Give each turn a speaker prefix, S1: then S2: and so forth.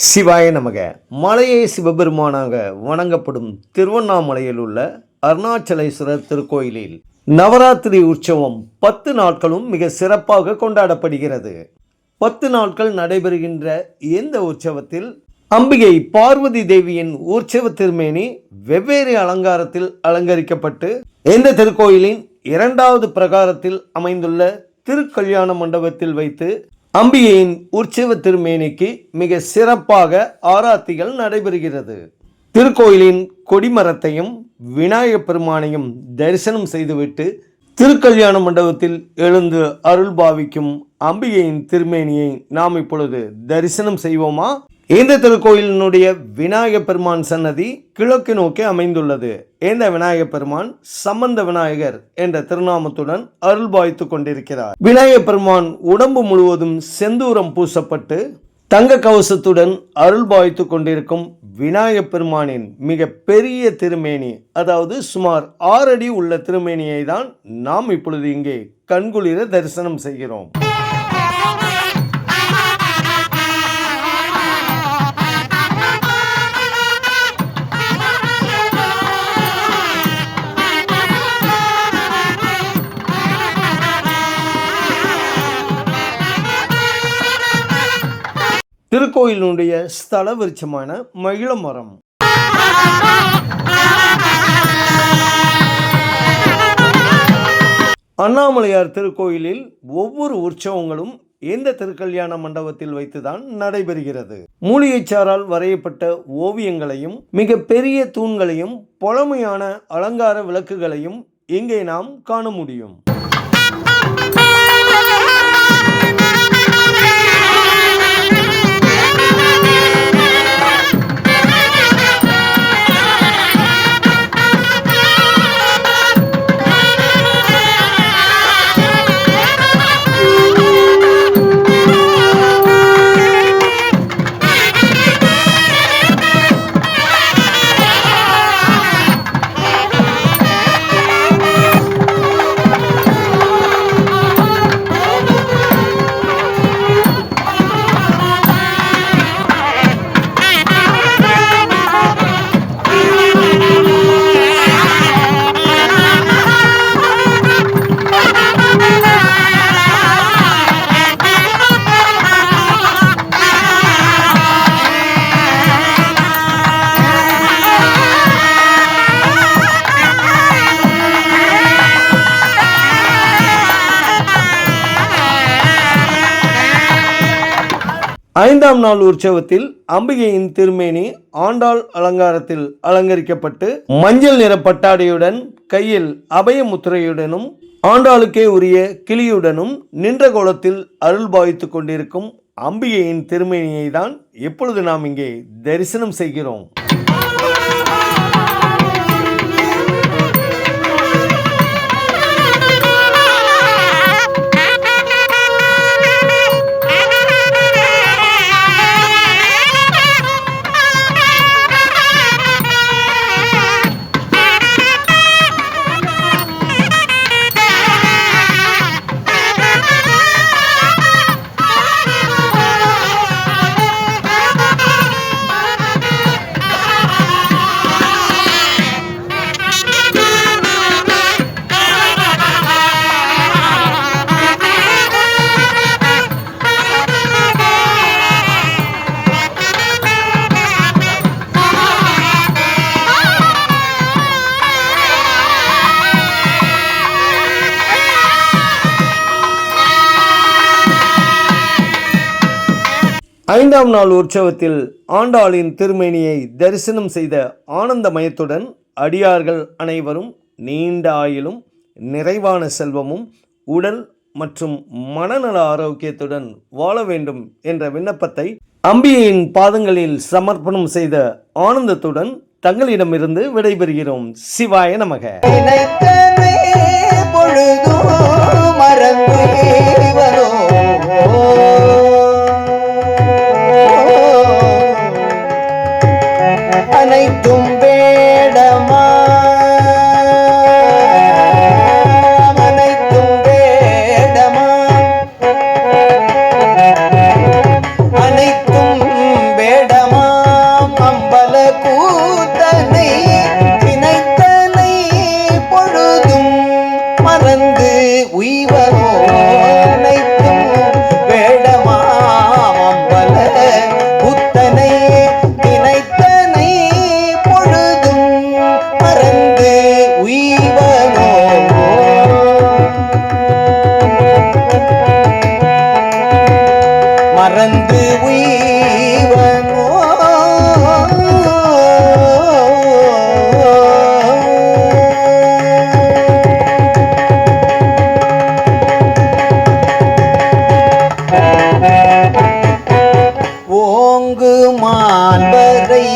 S1: சிவாய நமக. மலையே சிவபெருமானாக வணங்கப்படும் திருவண்ணாமலையில் உள்ள அருணாச்சலேஸ்வரர் திருக்கோயிலில் நவராத்திரி உற்சவம் 10 நாட்களும் மிக சிறப்பாக கொண்டாடப்படுகிறது. 10 நாட்கள் நடைபெறுகின்ற இந்த உற்சவத்தில் அம்பிகை பார்வதி தேவியின் உற்சவ திருமேனி வெவ்வேறு அலங்காரத்தில் அலங்கரிக்கப்பட்டு இந்த திருக்கோயிலின் 2வது பிரகாரத்தில் அமைந்துள்ள திருக்கல்யாண மண்டபத்தில் வைத்து அம்பிகையின் உற்சவ திருமேனிக்கு மிக சிறப்பாக ஆராத்திகள் நடைபெறுகிறது. திருக்கோயிலின் கொடிமரத்தையும் விநாயகப் பெருமானையும் தரிசனம் செய்துவிட்டு திருக்கல்யாண மண்டபத்தில் எழுந்து அருள் பாவிக்கும் அம்பிகையின் திருமேனியை நாம் இப்பொழுது தரிசனம் செய்வோமா? இந்த திருக்கோயிலினுடைய விநாயகப் பெருமான் சன்னதி கிழக்கு நோக்கி அமைந்துள்ளது. இந்த விநாயகப் பெருமான் சம்பந்த விநாயகர் என்ற திருநாமத்துடன் அருள் பாய்த்து கொண்டிருக்கிறார். விநாயகப் பெருமான் உடம்பு முழுவதும் செந்தூரம் பூசப்பட்டு தங்க கவசத்துடன் அருள் பாய்த்து கொண்டிருக்கும் விநாயகப் பெருமானின் மிக பெரிய திருமேனி, அதாவது சுமார் 6 அடி உள்ள திருமேனியை தான் நாம் இப்பொழுது இங்கே கண்குளிர தரிசனம் செய்கிறோம். திருக்கோயிலுடைய ஸ்தல விருட்சமான மகிழ மரம். அண்ணாமலையார் திருக்கோயிலில் ஒவ்வொரு உற்சவங்களும் இந்த திருக்கல்யாண மண்டபத்தில் வைத்துதான் நடைபெறுகிறது. மூலிகைச்சாரால் வரையப்பட்ட ஓவியங்களையும் மிக பெரிய தூண்களையும் பழமையான அலங்கார விளக்குகளையும் இங்கே நாம் காண முடியும். ஐந்தாம் நாள் உற்சவத்தில் அம்பிகையின் திருமேனி ஆண்டாள் அலங்காரத்தில் அலங்கரிக்கப்பட்டு மஞ்சள் நிற பட்டாடையுடன் கையில் அபய முத்திரையுடனும் ஆண்டாளுக்கே உரிய கிளியுடனும் நின்ற கோலத்தில் அருள் பாவித்து கொண்டிருக்கும் அம்பிகையின் திருமேனியை தான் எப்பொழுது நாம் இங்கே தரிசனம் செய்கிறோம். ஐந்தாம் நாள் உற்சவத்தில் ஆண்டாளின் திருமேனியை தரிசனம் செய்த ஆனந்தமயத்துடன் அடியார்கள் அனைவரும் நீண்ட ஆயுளும் நிறைவான செல்வமும் உடல் மற்றும் மனநல ஆரோக்கியத்துடன் வாழ வேண்டும் என்ற விண்ணப்பத்தை அம்பிகையின் பாதங்களில் சமர்ப்பணம் செய்த ஆனந்தத்துடன் தங்களிடமிருந்து விடைபெறுகிறோம். சிவாய நமக.
S2: அனைத்தும் வேடமா, அனைத்தும் வேடமா, அனைத்தும் வேட மான்வரை